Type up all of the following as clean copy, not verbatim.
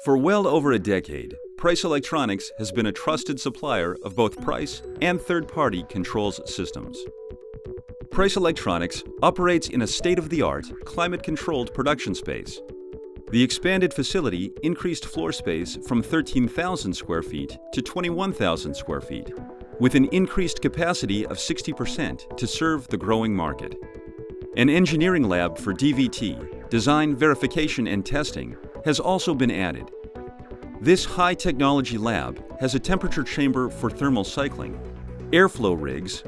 For well over a decade, Price Electronics has been a trusted supplier of both Price and third-party controls systems. Price Electronics operates in a state-of-the-art, climate-controlled production space. The expanded facility increased floor space from 13,000 square feet to 21,000 square feet, with an increased capacity of 60% to serve the growing market. An engineering lab for DVT, design, verification, and testing, has also been added. This high-technology lab has a temperature chamber for thermal cycling, airflow rigs,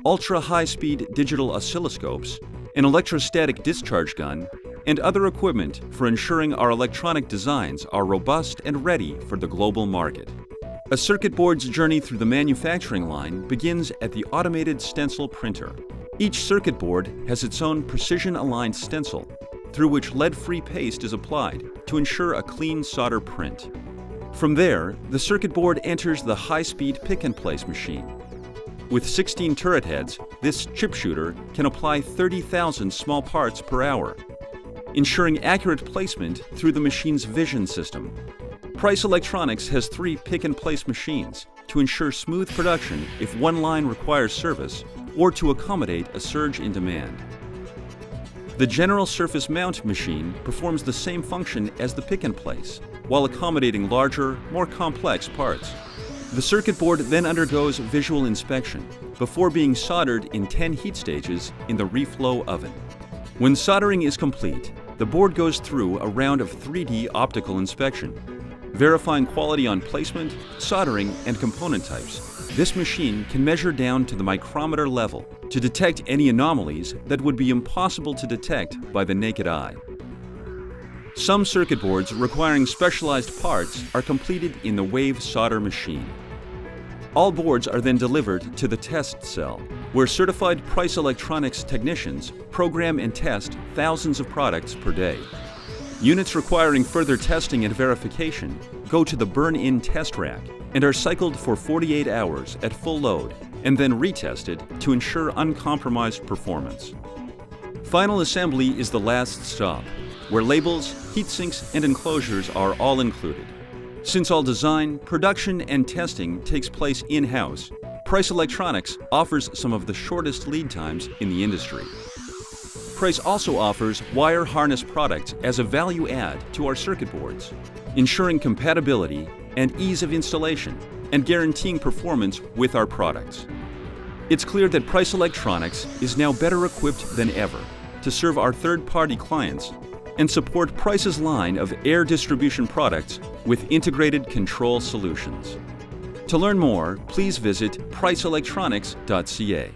ultra-high-speed digital oscilloscopes, an electrostatic discharge gun, and other equipment for ensuring our electronic designs are robust and ready for the global market. A circuit board's journey through the manufacturing line begins at the automated stencil printer. Each circuit board has its own precision-aligned stencil, through which lead-free paste is applied to ensure a clean solder print. From there, the circuit board enters the high-speed pick-and-place machine. With 16 turret heads, this chip shooter can apply 30,000 small parts per hour, ensuring accurate placement through the machine's vision system. Price Electronics has 3 pick-and-place machines to ensure smooth production if one line requires service or to accommodate a surge in demand. The general surface mount machine performs the same function as the pick-and-place, while accommodating larger, more complex parts. The circuit board then undergoes visual inspection before being soldered in 10 heat stages in the reflow oven. When soldering is complete, the board goes through a round of 3D optical inspection, verifying quality on placement, soldering, and component types. This machine can measure down to the micrometer level to detect any anomalies that would be impossible to detect by the naked eye. Some circuit boards requiring specialized parts are completed in the wave solder machine. All boards are then delivered to the test cell, where certified Price Electronics technicians program and test thousands of products per day. Units requiring further testing and verification go to the burn-in test rack and are cycled for 48 hours at full load and then retested to ensure uncompromised performance. Final assembly is the last stop, where labels, heat sinks, and enclosures are all included. Since all design, production, and testing takes place in-house, Price Electronics offers some of the shortest lead times in the industry. Price also offers wire harness products as a value add to our circuit boards, ensuring compatibility and ease of installation and guaranteeing performance with our products. It's clear that Price Electronics is now better equipped than ever to serve our third-party clients and support Price's line of air distribution products with integrated control solutions. To learn more, please visit priceelectronics.ca.